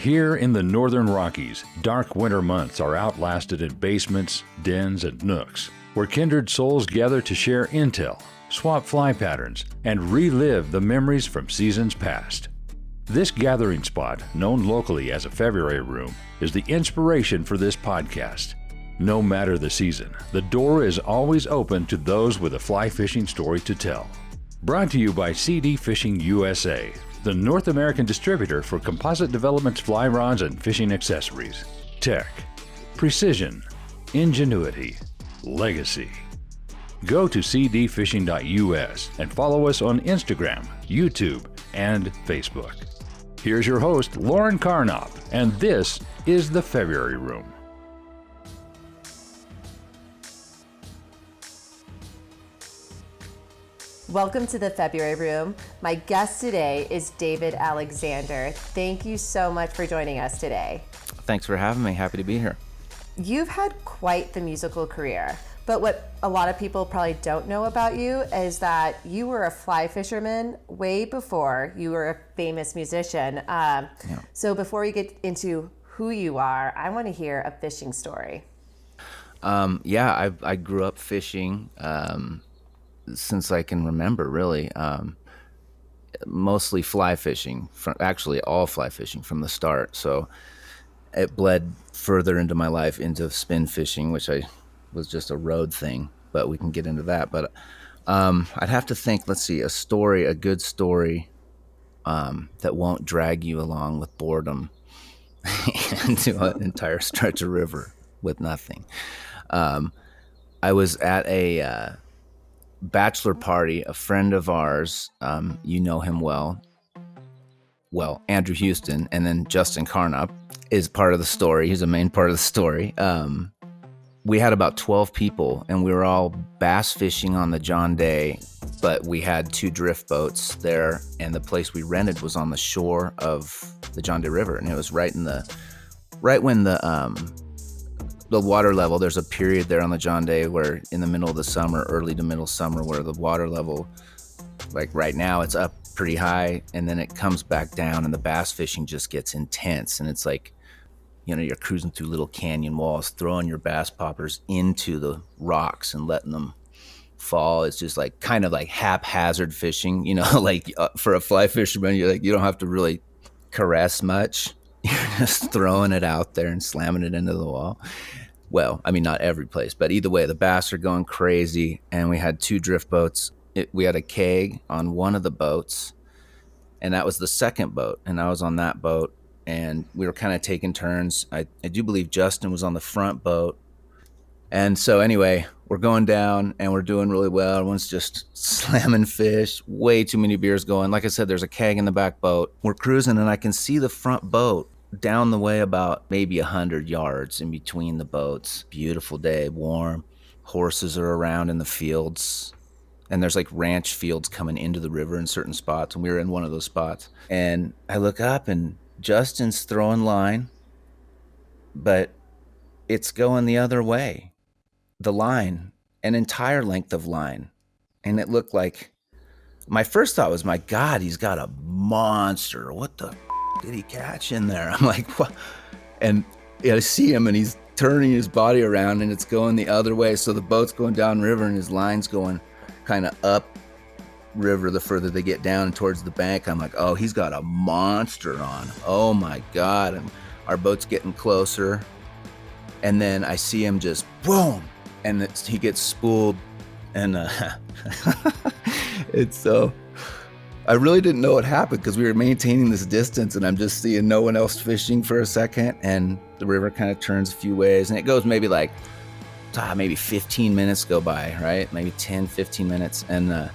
Here in the northern Rockies, dark winter months are outlasted in basements, dens, and nooks, where kindred souls gather to share intel, swap fly patterns, and relive the memories from seasons past. This gathering spot, known locally as a February room, is the inspiration for this podcast. No matter the season, the door is always open to those with a fly fishing story to tell. Brought to you by CD Fishing USA, the North American distributor for Composite Development's fly rods and fishing accessories. Tech, precision, ingenuity, legacy. Go to cdfishing.us and follow us on Instagram, YouTube, and Facebook. Here's your host, Lauren Carnop, and this is the February Room. Welcome to the February Room. My guest today is David Alexander. Thank you so much for joining us today. Thanks for having me. Happy to be here. You've had quite the musical career, but what a lot of people probably don't know about you is that you were a fly fisherman way before you were a famous musician. So before we get into who you are, I want to hear a fishing story. I grew up fishing since I can remember, really. Mostly fly fishing, actually all fly fishing from the start. So it bled further into my life into spin fishing, which was just a road thing, but we can get into that. But I'd have to think, let's see, a good story that won't drag you along with boredom into an entire stretch of river with nothing. I was at a bachelor party. A friend of ours, you know him well, Andrew Houston, and then Justin Carnop is part of the story. He's a main part of the story. We had about 12 people, and we were all bass fishing on the John Day, but we had 2 drift boats there, and the place we rented was on the shore of the John Day River, and it was right when the water level, there's a period there on the John Day where in the middle of the summer, early to middle summer, where the water level, like right now, it's up pretty high, and then it comes back down, and the bass fishing just gets intense, and it's like, you know, you're cruising through little canyon walls, throwing your bass poppers into the rocks and letting them fall. It's just like kind of like haphazard fishing, you know, like for a fly fisherman, you're like, you don't have to really caress much. You're just throwing it out there and slamming it into the wall. Well, I mean, not every place, but either way, the bass are going crazy. And we had 2 drift boats. We had a keg on one of the boats, and that was the second boat. And I was on that boat, and we were kind of taking turns. I do believe Justin was on the front boat. And so anyway, we're going down and we're doing really well. Everyone's just slamming fish, way too many beers going. Like I said, there's a keg in the back boat. We're cruising, and I can see the front boat down the way about maybe 100 yards in between the boats. Beautiful day, warm. Horses are around in the fields. And there's like ranch fields coming into the river in certain spots. And we were in one of those spots. And I look up, and Justin's throwing line, but it's going the other way. The line, an entire length of line. And it looked like, my first thought was, my God, he's got a monster. What the did he catch in there? I'm like, what? And I see him, and he's turning his body around, and it's going the other way. So the boat's going down river, and his line's going kind of up river the further they get down towards the bank. I'm like, oh, he's got a monster on. Oh my God. And our boat's getting closer. And then I see him just boom, and he gets spooled. And it's so, I really didn't know what happened because we were maintaining this distance, and I'm just seeing no one else fishing for a second. And the river kind of turns a few ways, and it goes maybe like, maybe 15 minutes go by, right? Maybe 10, 15 minutes. And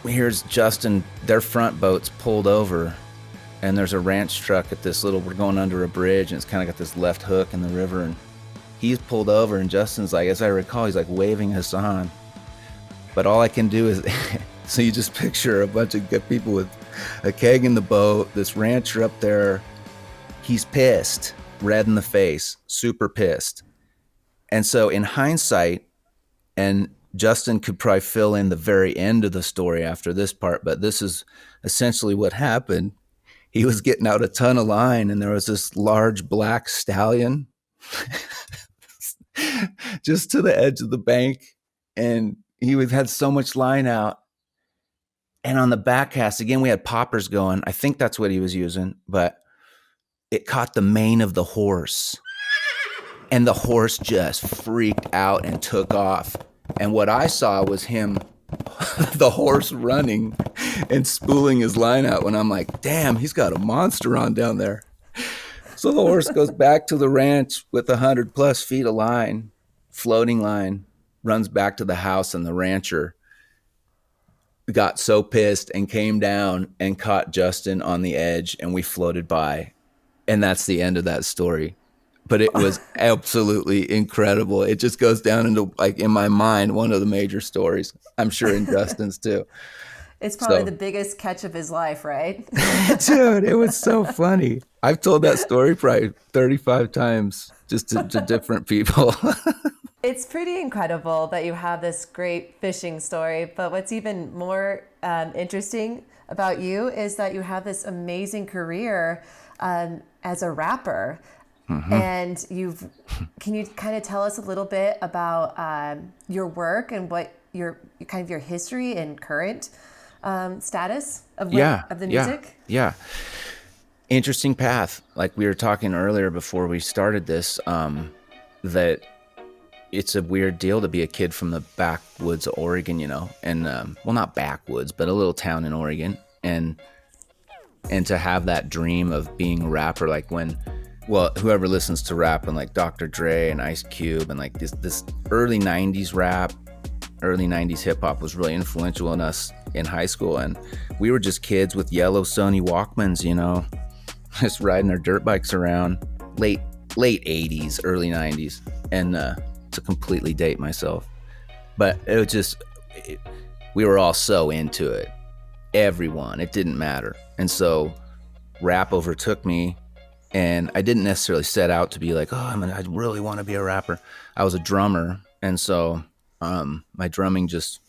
here's Justin, their front boat's pulled over, and there's a ranch truck at this we're going under a bridge, and it's kind of got this left hook in the river, and he's pulled over, and Justin's like, as I recall, he's like waving us on. But all I can do is, so you just picture a bunch of good people with a keg in the boat, this rancher up there, he's pissed, red in the face, super pissed. And so in hindsight, and Justin could probably fill in the very end of the story after this part, but this is essentially what happened. he was getting out a ton of line, and there was this large black stallion just to the edge of the bank, and had so much line out. And on the back cast, again, we had poppers going. I think that's what he was using, but it caught the mane of the horse. And the horse just freaked out and took off. And what I saw was him, the horse running and spooling his line out, when I'm like, damn, he's got a monster on down there. So the horse goes back to the ranch with 100+ feet of line, floating line, runs back to the house, and the rancher got so pissed and came down and caught Justin on the edge, and we floated by. And that's the end of that story. But it was absolutely incredible. It just goes down into, like, in my mind, one of the major stories. I'm sure in Justin's too. It's probably the biggest catch of his life, right? Dude, it was so funny. I've told that story probably 35 times just to different people. It's pretty incredible that you have this great fishing story. But what's even more interesting about you is that you have this amazing career as a rapper. Mm-hmm. And can you kind of tell us a little bit about your work and what your history and current status of the music? Yeah. Interesting path. Like we were talking earlier before we started this, that it's a weird deal to be a kid from the backwoods of Oregon, and well, not backwoods, but a little town in Oregon, and to have that dream of being a rapper, like whoever listens to rap, and like Dr. Dre and Ice Cube, and like this early 90s rap, early 90s hip hop was really influential in us in high school. And we were just kids with yellow Sony Walkmans, just riding our dirt bikes around, late 80s, early 90s. And to completely date myself, but it was just, we were all so into it. Everyone, it didn't matter. And so rap overtook me. And I didn't necessarily set out to be like, I really want to be a rapper. I was a drummer. And so my drumming just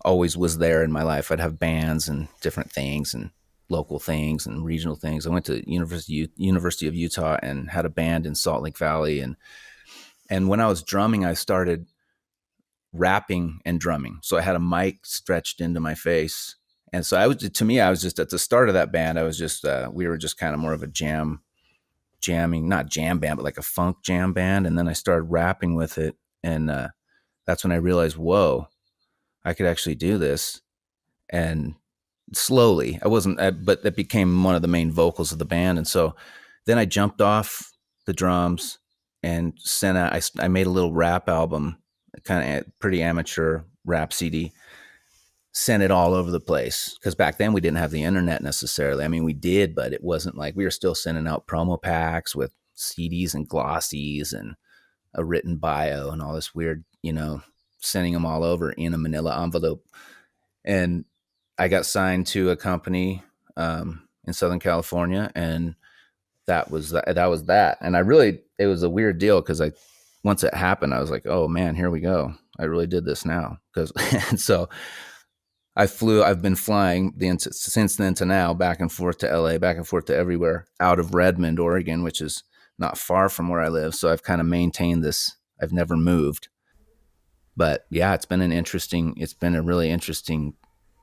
always was there in my life. I'd have bands and different things and local things and regional things. I went to University of Utah and had a band in Salt Lake Valley. And when I was drumming, I started rapping and drumming. So I had a mic stretched into my face. And so I was just at the start of that band, I was just, we were just kind of more of a jamming, not jam band, but like a funk jam band. And then I started rapping with it. And that's when I realized, whoa, I could actually do this. And slowly, but that became one of the main vocals of the band. And so then I jumped off the drums and I made a little rap album, kind of pretty amateur rap CD. Sent it all over the place, because back then we didn't have the internet necessarily. I mean, we did, but it wasn't like, we were still sending out promo packs with CDs and glossies and a written bio and all this weird, sending them all over in a manila envelope. And I got signed to a company in Southern California, and that was that. And it was a weird deal, because once it happened, I was like, oh man, here we go. I really did this now. And so I've been flying since then to now, back and forth to LA, back and forth to everywhere, out of Redmond, Oregon, which is not far from where I live. So I've kind of maintained this. I've never moved. But yeah, it's been a really interesting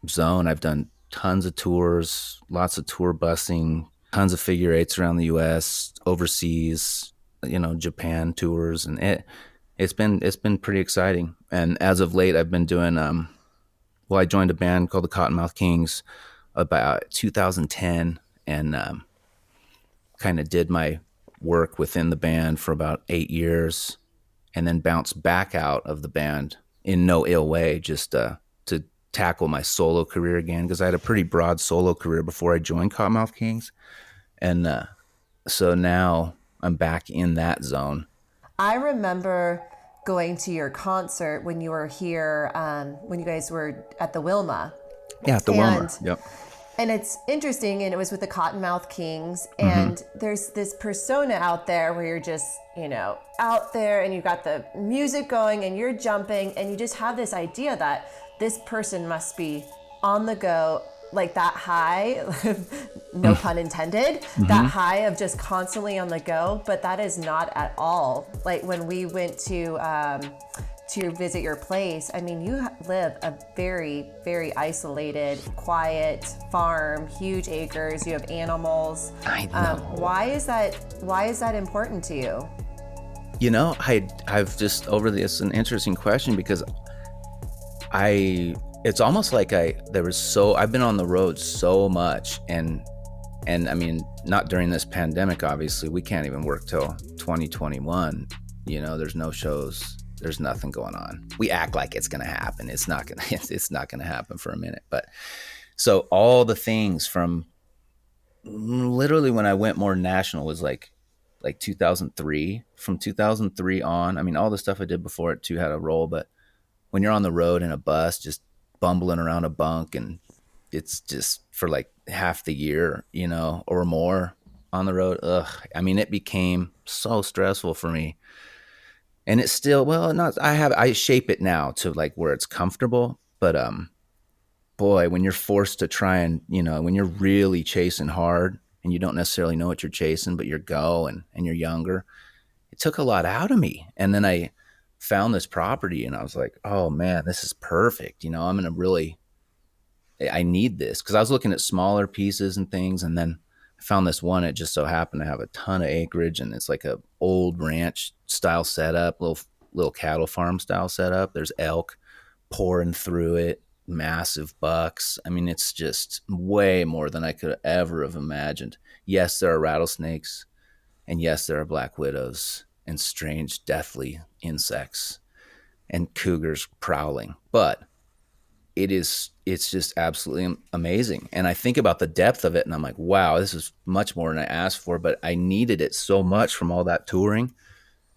zone. I've done tons of tours, lots of tour busing, tons of figure eights around the US, overseas, Japan tours. And it's been pretty exciting. And as of late, I've been doing, I joined a band called the Kottonmouth Kings about 2010, and kind of did my work within the band for about 8 years, and then bounced back out of the band in no ill way, just to tackle my solo career again, because I had a pretty broad solo career before I joined Kottonmouth Kings. And so now I'm back in that zone. I remember going to your concert when you were here, when you guys were at the Wilma. Yeah, at the Wilma. Yep. And it's interesting, and it was with the Kottonmouth Kings, and there's this persona out there where you're just, out there, and you got the music going, and you're jumping, and you just have this idea that this person must be on the go like that high, no pun intended, that high of just constantly on the go, but that is not at all. Like when we went to visit your place, I mean, you live a very, very isolated, quiet farm, huge acres, you have animals. I know. Why is that important to you? You know, I've just it's an interesting question because it's almost like I've been on the road so much and I mean, not during this pandemic, obviously, we can't even work till 2021. You know, there's no shows, there's nothing going on. We act like it's going to happen. It's not going to happen for a minute. But so all the things from literally when I went more national was like 2003. From 2003 on, I mean, all the stuff I did before it too had a role, but when you're on the road in a bus, just bumbling around a bunk, and it's just for like half the year, you know, or more on the road. I mean, it became so stressful for me. And it's still, I shape it now to like where it's comfortable, but boy, when you're forced to try and, you know, when you're really chasing hard and you don't necessarily know what you're chasing, but you're going and you're younger, it took a lot out of me. And then I found this property and I was like, oh man, this is perfect. You know, I need this, because I was looking at smaller pieces and things. And then I found this one. It just so happened to have a ton of acreage, and it's like a old ranch style setup, little cattle farm style setup. There's elk pouring through it, massive bucks. I mean, it's just way more than I could ever have imagined. Yes, there are rattlesnakes, and yes, there are black widows and strange, deathly insects and cougars prowling, but it's just absolutely amazing. And I think about the depth of it and I'm like, wow, this is much more than I asked for, but I needed it so much from all that touring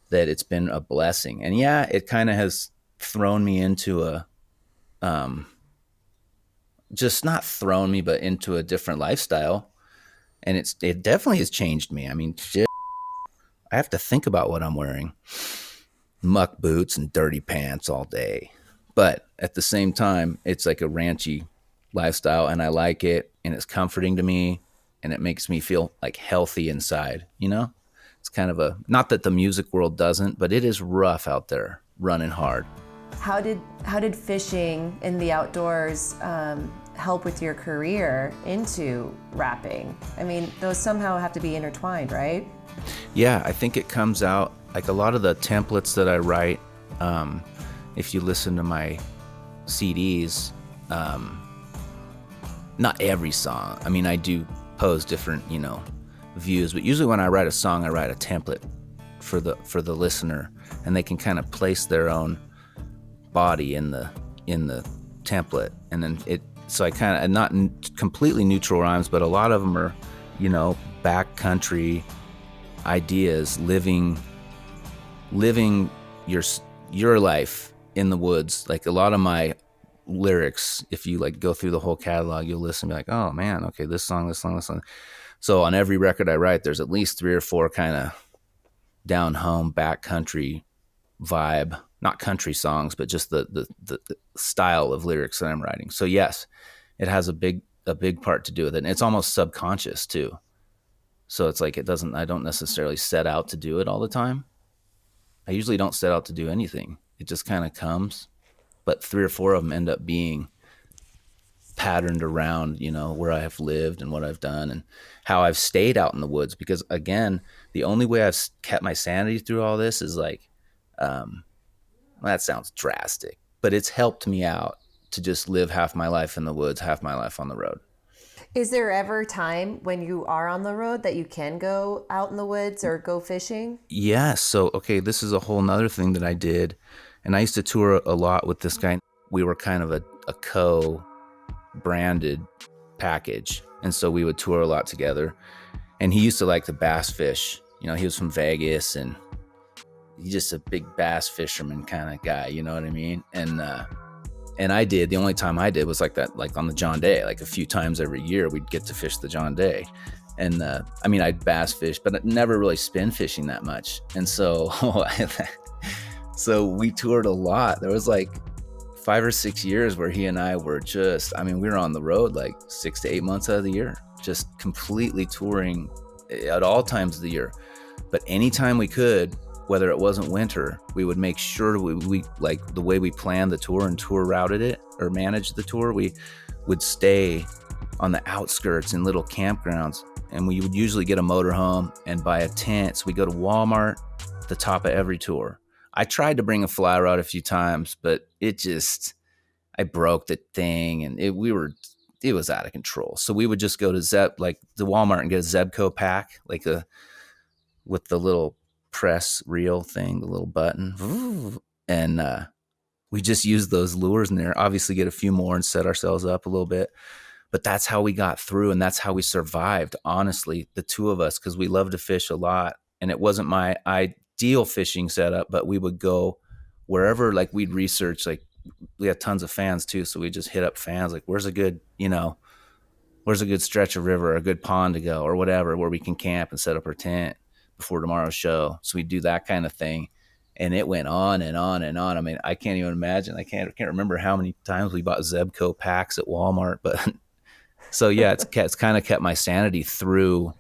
that it's been a blessing. And yeah, it kind of has thrown me into just not thrown me, but into a different lifestyle. And it definitely has changed me. I mean, shit, I have to think about what I'm wearing. Muck boots and dirty pants all day. But at the same time, it's like a ranchy lifestyle, and I like it, and it's comforting to me, and it makes me feel like healthy inside, you know? It's kind of not that the music world doesn't, but it is rough out there, running hard. How did fishing in the outdoors help with your career into rapping? I mean, those somehow have to be intertwined, right? Yeah, I think it comes out, like a lot of the templates that I write, if you listen to my CDs, not every song. I mean, I do pose different, you know, views, but usually when I write a song, I write a template for the listener, and they can kind of place their own body in the template. And then so I kind of, not completely neutral rhymes, but a lot of them are, you know, backcountry ideas, living your life in the woods. Like a lot of my lyrics, if you like go through the whole catalog, you'll listen and be like, oh man, okay, this song. So on every record I write, there's at least 3 or 4 kind of down home backcountry vibe, not country songs, but just the style of lyrics that I'm writing. So yes, it has a big part to do with it. And it's almost subconscious too. So it's like I don't necessarily set out to do it all the time. I usually don't set out to do anything. It just kind of comes, but 3 or 4 of them end up being patterned around, you know, where I have lived and what I've done and how I've stayed out in the woods. Because again, the only way I've kept my sanity through all this is like, well, that sounds drastic, but it's helped me out to just live half my life in the woods, half my life on the road. Is there ever time when you are on the road that you can go out in the woods or go fishing? Yes. So, okay, this is a whole nother thing that I did. And I used to tour a lot with this guy. We were kind of a co-branded package. And so we would tour a lot together. And he used to like to bass fish. You know, he was from Vegas, and he's just a big bass fisherman kind of guy. You know what I mean? And I did. The only time I did was like that, like on the John Day, like a few times every year we'd get to fish the John Day. And I mean, I'd bass fish, but never really spin fishing that much. And so, so we toured a lot. There was like 5 or 6 years where he and I were just, I mean, we were on the road like 6 to 8 months out of the year, just completely touring at all times of the year. But anytime we could, whether it wasn't winter, we would make sure we like the way we planned the tour and tour routed it or managed the tour, we would stay on the outskirts in little campgrounds. And we would usually get a motorhome and buy a tent. So we go to Walmart at the top of every tour. I tried to bring a fly rod a few times, but I broke the thing and it was out of control. So we would just go to like the Walmart and get a Zebco pack, like with the little press reel thing, the little button. And we just used those lures in there, obviously get a few more and set ourselves up a little bit. But that's how we got through, and that's how we survived, honestly, the two of us, because we love to fish a lot. And it wasn't my ideal fishing setup, but we would go wherever, like we'd research, like we had tons of fans too. So we just hit up fans, like where's a good stretch of river or a good pond to go or whatever, where we can camp and set up our tent before tomorrow's show. So we do that kind of thing. And it went on and on and on. I mean, I can't even imagine. I can't remember how many times we bought Zebco packs at Walmart, but so yeah, it's kind of kept my sanity through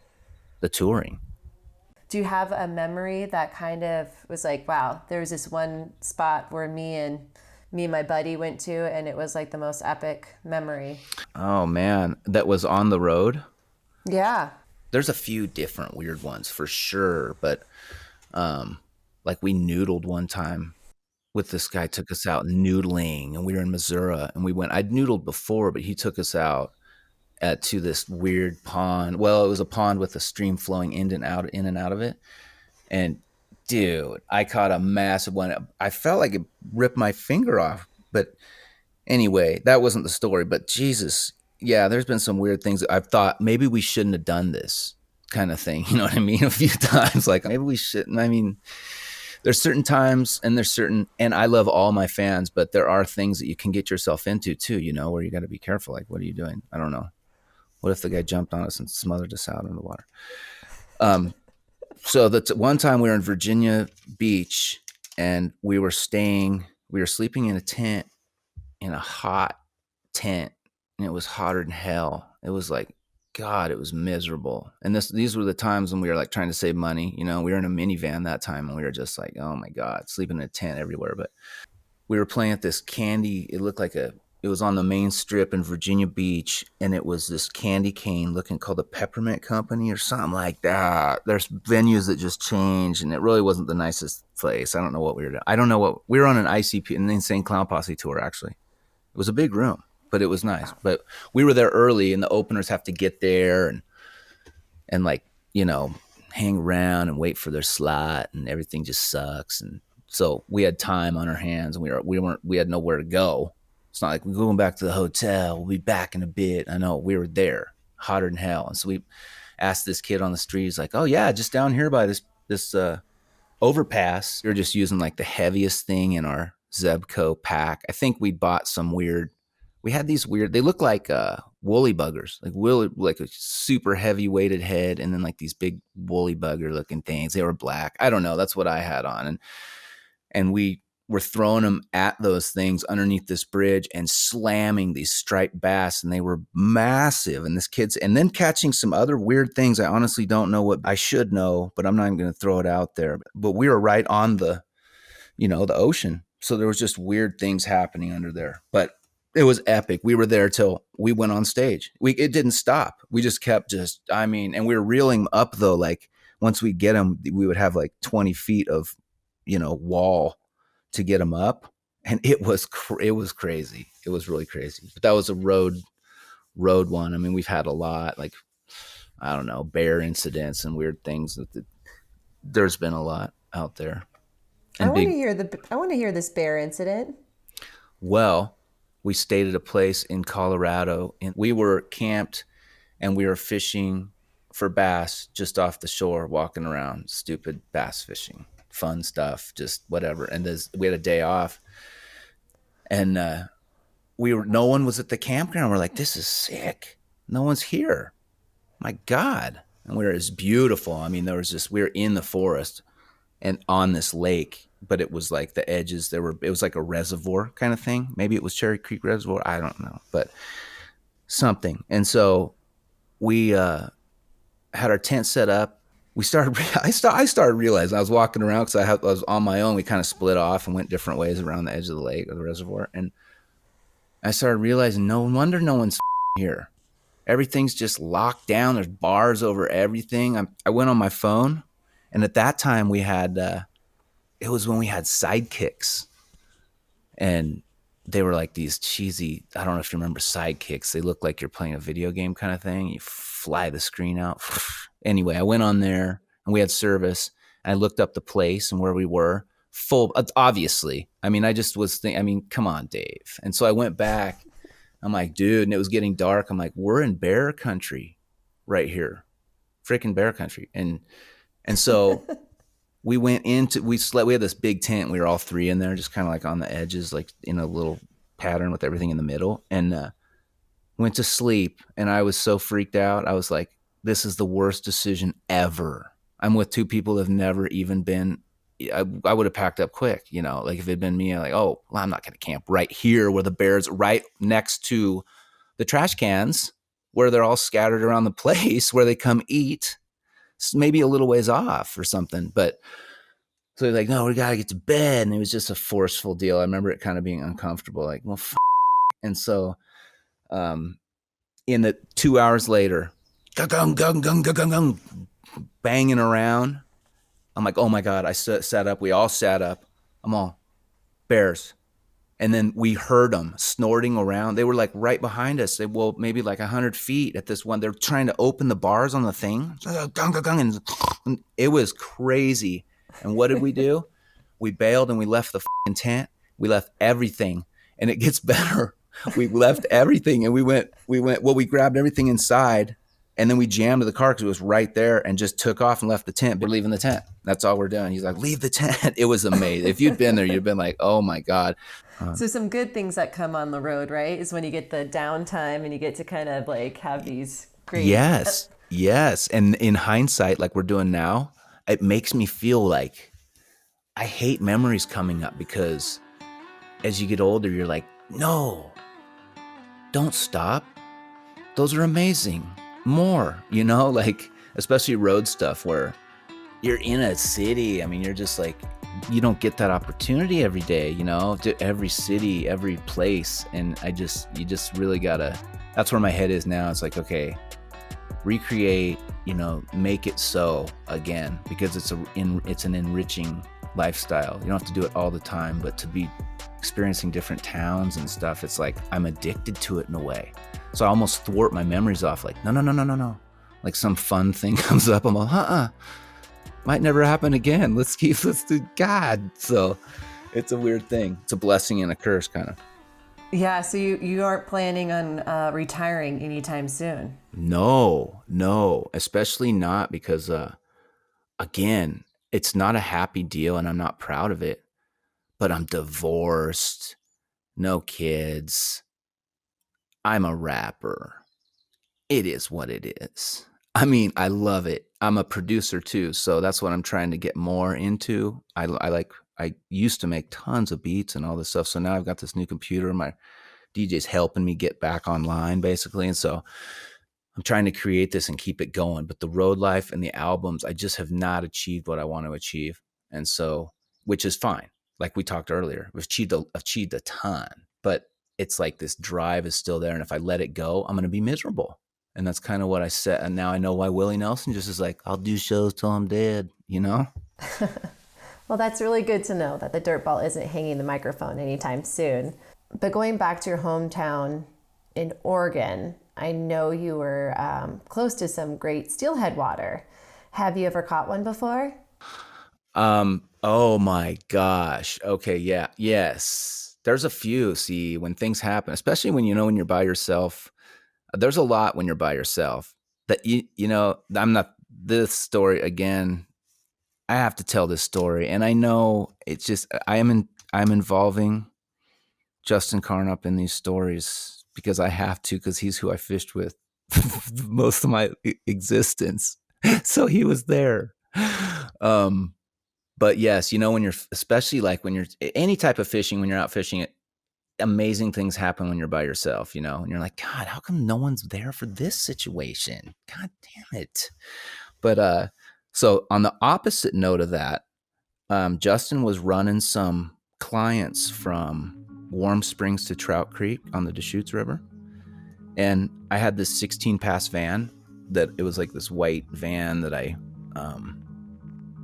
the touring. Do you have a memory that kind of was like, wow, there was this one spot where me and my buddy went to, and it was like the most epic memory? Oh man, that was on the road? Yeah. There's a few different weird ones for sure, but like we noodled one time with this guy, took us out noodling, and we were in Missouri, and I'd noodled before, but he took us out to this weird pond. Well, it was a pond with a stream flowing in and out of it. And dude, I caught a massive one. I felt like it ripped my finger off. But anyway, that wasn't the story. But Jesus, yeah, there's been some weird things that I've thought maybe we shouldn't have done this kind of thing. You know what I mean? A few times, like maybe we shouldn't. I mean, there's certain times and and I love all my fans, but there are things that you can get yourself into too, where you got to be careful. Like, what are you doing? I don't know. What if the guy jumped on us and smothered us out in the water? So that's one time we were in Virginia Beach, and we were sleeping in a tent, in a hot tent, and it was hotter than hell. It was like, God, it was miserable. And these were the times when we were like trying to save money. We were in a minivan that time, and we were just like, oh my God, sleeping in a tent everywhere. But we were playing at this it looked like it was on the main strip in Virginia Beach, and it was this candy cane looking, called the Peppermint Company or something like that. There's venues that just change, and it really wasn't the nicest place. I don't know what we were doing. We were on an ICP, an Insane Clown Posse tour, actually. It was a big room, but it was nice. But we were there early, and the openers have to get there and like, hang around and wait for their slot, and everything just sucks. And so we had time on our hands, and we had nowhere to go. It's not like we're going back to the hotel. We'll be back in a bit. I know, we were there, hotter than hell. And so we asked this kid on the street. He's like, oh yeah, just down here by this overpass. We were just using like the heaviest thing in our Zebco pack. I think we bought we had these weird, they look like woolly buggers, like a super heavy weighted head, and then like these big woolly bugger looking things. They were black. I don't know. That's what I had on. And we were throwing them at those things underneath this bridge and slamming these striped bass, and they were massive. And and then catching some other weird things. I honestly don't know what I should know, but I'm not even going to throw it out there. But we were right on the ocean. So there was just weird things happening under there, but it was epic. We were there till we went on stage. It didn't stop. We just kept and we were reeling up though. Like once we get them, we would have like 20 feet of, wall to get them up, and it was crazy. It was really crazy. But that was a road one. I mean, we've had a lot, like, I don't know, bear incidents and weird things. There's been a lot out there. And I want to hear this bear incident. Well, we stayed at a place in Colorado, and we were camped, and we were fishing for bass just off the shore, walking around, stupid bass fishing. Fun stuff, just whatever. And we had a day off, and no one was at the campground. We're like, this is sick. No one's here. My God. And it's beautiful. I mean, we were in the forest and on this lake, but it was like the edges, it was like a reservoir kind of thing. Maybe it was Cherry Creek Reservoir. I don't know, but something. And so we had our tent set up. I started realizing I was walking around because I was on my own. We kind of split off and went different ways around the edge of the lake or the reservoir. And I started realizing, no wonder no one's here. Everything's just locked down. There's bars over everything. I went on my phone, and at that time we had, it was when we had sidekicks, and they were like these cheesy, I don't know if you remember sidekicks. They look like you're playing a video game kind of thing. You fly the screen out. Anyway, I went on there and we had service. I looked up the place and where we were full, obviously. I mean, I just was thinking, I mean, come on, Dave. And so I went back. I'm like, dude, and it was getting dark. I'm like, we're in bear country right here, freaking bear country. And so we went into, we had this big tent. We were all three in there, just kind of like on the edges, like in a little pattern with everything in the middle, and went to sleep. And I was so freaked out. I was like, this is the worst decision ever. I'm with two people that have never even been, I would have packed up quick, you know, like if it had been me, I'm like, oh, well, I'm not going to camp right here where the bears right next to the trash cans where they're all scattered around the place where they come eat, maybe a little ways off or something. But so they're like, no, we got to get to bed. And it was just a forceful deal. I remember it kind of being uncomfortable, like, well, and so in the 2 hours later, gung, gung, gung, gung, gung, gung, banging around. I'm like, oh my God, I sat up. We all sat up. I'm all, bears. And then we heard them snorting around. They were like right behind us. Well, maybe like 100 feet at this one. They're trying to open the bars on the thing. And it was crazy. And what did we do? We bailed and we left the tent. We left everything. And it gets better. We left everything and we grabbed everything inside. And then we jammed to the car because it was right there and just took off and left the tent. We're leaving the tent. That's all we're doing. He's like, leave the tent. It was amazing. If you'd been there, you'd been like, oh my God. So some good things that come on the road, right? Is when you get the downtime and you get to kind of like have these great. Yes. And in hindsight, like we're doing now, it makes me feel like I hate memories coming up because as you get older, you're like, no, don't stop. Those are amazing. More, you know, like especially road stuff where you're in a city. I mean, you're just like, you don't get that opportunity every day, you know, to every city, every place. And you just really gotta, that's where my head is now. It's like, okay, recreate, you know, make it so again, because it's an enriching lifestyle. You don't have to do it all the time, but to be experiencing different towns and stuff, it's like I'm addicted to it in a way. So I almost thwart my memories off, like, no. Like some fun thing comes up, I'm like, might never happen again. Let's do God. So it's a weird thing. It's a blessing and a curse, kind of. Yeah. So you aren't planning on retiring anytime soon? No, especially not because, again, it's not a happy deal and I'm not proud of it, but I'm divorced, no kids. I'm a rapper. It is what it is. I mean, I love it. I'm a producer too, so that's what I'm trying to get more into. I used to make tons of beats and all this stuff, so now I've got this new computer. My DJ's helping me get back online, basically, and so I'm trying to create this and keep it going. But the road life and the albums, I just have not achieved what I want to achieve, and so, which is fine. Like we talked earlier, we've achieved a ton, but it's like this drive is still there. And if I let it go, I'm going to be miserable. And that's kind of what I said. And now I know why Willie Nelson just is like, I'll do shows till I'm dead, you know? Well, that's really good to know that the Dirtball isn't hanging the microphone anytime soon. But going back to your hometown in Oregon, I know you were close to some great steelhead water. Have you ever caught one before? Oh my gosh. Okay. Yeah. Yes. There's a few. See, when things happen, especially when you're by yourself, there's a lot when you're by yourself that you know, this story again, I have to tell this story. And I know it's just, I'm involving Justin Carnup in these stories because I have to, because he's who I fished with most of my existence. So he was there. But yes, when you're, especially like when you're any type of fishing, when you're out fishing it, amazing things happen when you're by yourself, and you're like, God, how come no one's there for this situation? God damn it. But so on the opposite note of that, Justin was running some clients from Warm Springs to Trout Creek on the Deschutes River. And I had this 16 pass van that it was like this white van that I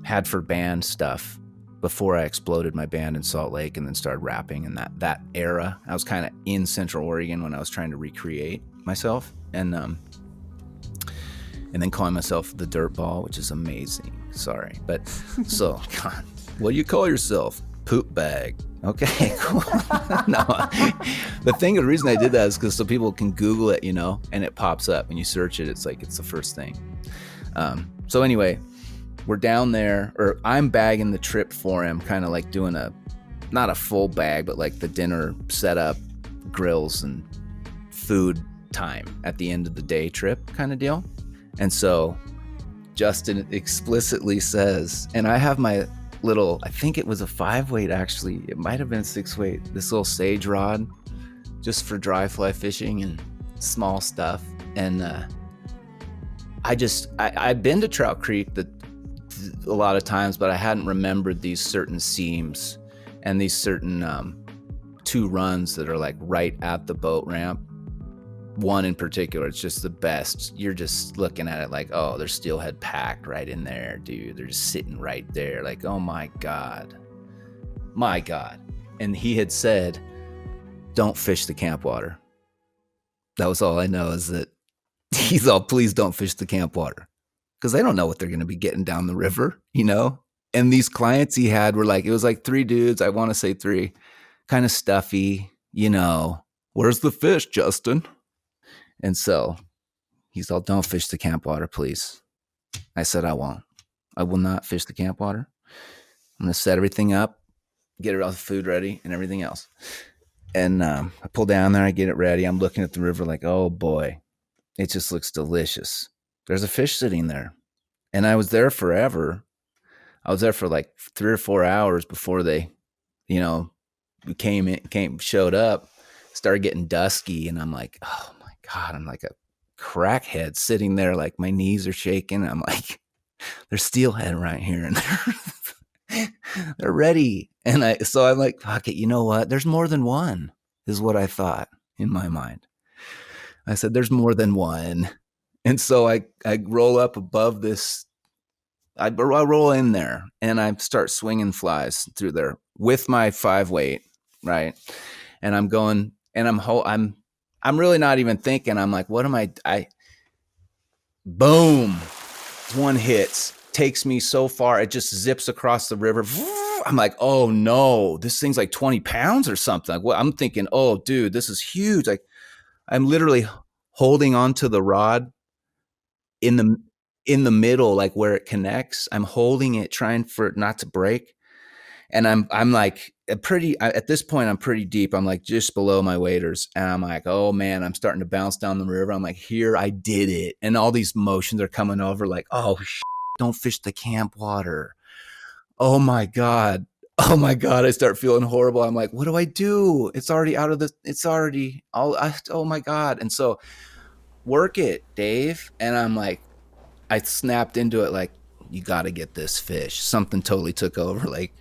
had for band stuff before I exploded my band in Salt Lake and then started rapping. And that era, I was kind of in Central Oregon when I was trying to recreate myself, and then calling myself the Dirtball, which is amazing. Sorry, but so God, what do you call yourself? Poop bag. Okay, cool. No, the reason I did that is because so people can Google it, and it pops up. When you search it, it's like it's the first thing. So anyway, we're down there, or I'm bagging the trip for him, kind of like doing not a full bag, but like the dinner setup, grills and food time at the end of the day trip kind of deal. And so Justin explicitly says, and I have my little, I think it was a 5-weight actually, it might have been 6-weight, this little sage rod just for dry fly fishing and small stuff. And I've been to Trout Creek a lot of times, but I hadn't remembered these certain seams and these certain 2 runs that are like right at the boat ramp. One in particular, it's just the best. You're just looking at it like, oh, there's steelhead packed right in there, dude. They're just sitting right there like, oh my God. And he had said, don't fish the campwater. That was all I know, is that he's all, please don't fish the campwater. Because they don't know what they're going to be getting down the river, And these clients he had were like, it was like 3 dudes, I want to say 3, kind of stuffy, Where's the fish, Justin? And so he's all, don't fish the campwater, please. I said, I won't. I will not fish the campwater. I'm going to set everything up, get all the food ready and everything else. And I pull down there, I get it ready. I'm looking at the river like, oh boy, it just looks delicious. There's a fish sitting there. And I was there forever. I was there for like 3 or 4 hours before they, showed up, started getting dusky. And I'm like, oh my God, I'm like a crackhead sitting there, like my knees are shaking. I'm like, there's steelhead right here. And they're ready. And so I'm like, fuck it, you know what? There's more than one, is what I thought in my mind. I said, there's more than one. And so I roll up above this. I roll in there and I start swinging flies through there with my 5-weight, right? And I'm going, and I'm really not even thinking. I'm like, what am I boom, one hits, takes me so far, it just zips across the river. I'm like, oh no, this thing's like 20 pounds or something. Like, I'm thinking, oh dude, this is huge. Like, I'm literally holding onto the rod in the middle, like where it connects. I'm holding it, trying for it not to break. And I'm like at this point, I'm pretty deep. I'm like just below my waders. And I'm like, oh man, I'm starting to bounce down the river. I'm like, here, I did it. And all these motions are coming over like, oh, don't fish the camp water. Oh my God. Oh my God. I start feeling horrible. I'm like, what do I do? It's already out of oh my God. And so work it, Dave. And I'm like, I snapped into it like, you got to get this fish. Something totally took over, like,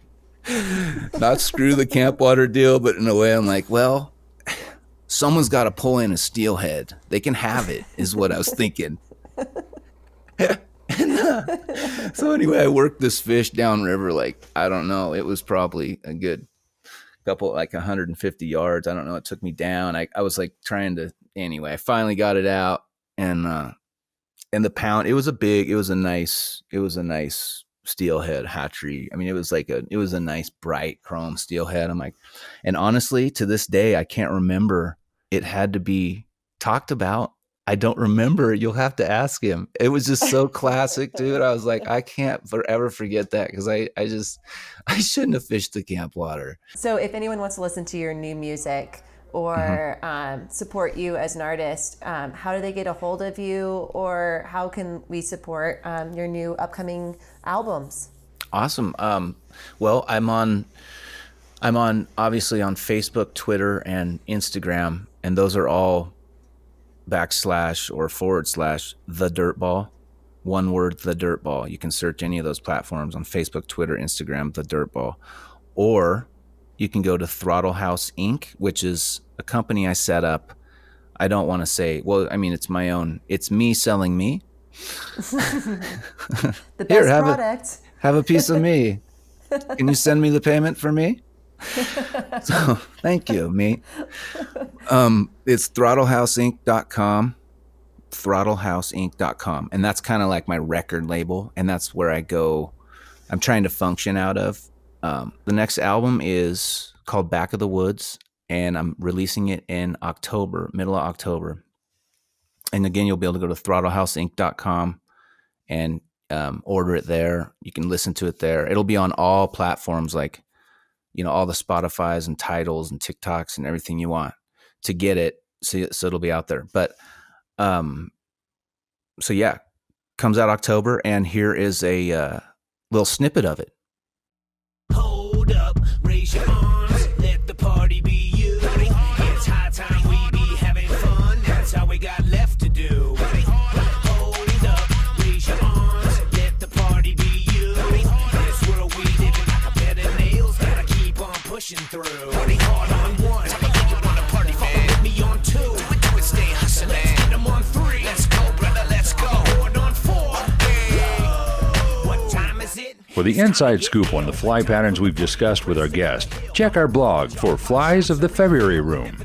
not screw the campwater deal, but in a way I'm like, well, someone's got to pull in a steelhead. They can have it, is what I was thinking. So anyway, I worked this fish downriver, like, I don't know. It was probably a good couple, like 150 yards. I don't know. It took me down. I was like anyway, I finally got it out, and the pound, it was a nice steelhead hatchery. I mean, it was a nice bright chrome steelhead. I'm like, and honestly, to this day, I can't remember. It had to be talked about. I don't remember. You'll have to ask him. It was just so classic, dude. I was like, I can't forever forget that, because I shouldn't have fished the camp water. So if anyone wants to listen to your new music or support you as an artist, how do they get a hold of you, or how can we support your new upcoming albums? Awesome. Well, I'm on obviously on Facebook, Twitter, and Instagram, and those are all / or / the Dirtball. One word, the Dirtball. You can search any of those platforms on Facebook, Twitter, Instagram, the Dirtball. Or you can go to Throttle House Inc., which is a company I set up. I don't want to say, well, I mean, it's my own. It's me selling me. The best Here, product. have a piece of me. Can you send me the payment for me? So thank you, me. It's throttlehouseinc.com, throttlehouseinc.com. And that's kind of like my record label. And that's where I go. I'm trying to function out of. The next album is called Back of the Woods, and I'm releasing it in October, middle of October. And again, you'll be able to go to throttlehouseinc.com and order it there. You can listen to it there. It'll be on all platforms, like, all the Spotifys and Tidals and TikToks and everything you want to get it. So it'll be out there. But so yeah, comes out October, and here is a little snippet of it. Hold up, raise your arms, let the party be you. It's high time we be having fun. That's all we got left to do. Hold up, raise your arms, let the party be you. This world we living like a bed of nails, gotta keep on pushing through. Party hard on one, tell me you wanna party, man. With me on two, do it, stay hustling. Get them on three, let's go, brother, let's go. Board on four, what time is it? For the inside scoop on the fly patterns we've discussed with our guest, check our blog for Flies of the February Room.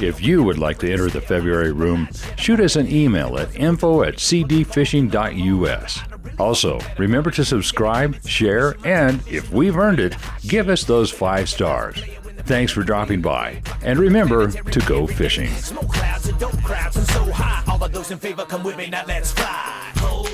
If you would like to enter the February Room, shoot us an email at info@cdfishing.us. Also, remember to subscribe, share, and, if we've earned it, give us those 5 stars. Thanks for dropping by, and remember to go fishing. Smoke clouds and dope crowds and so high. All of those in favor come with me, now let's fly. Hold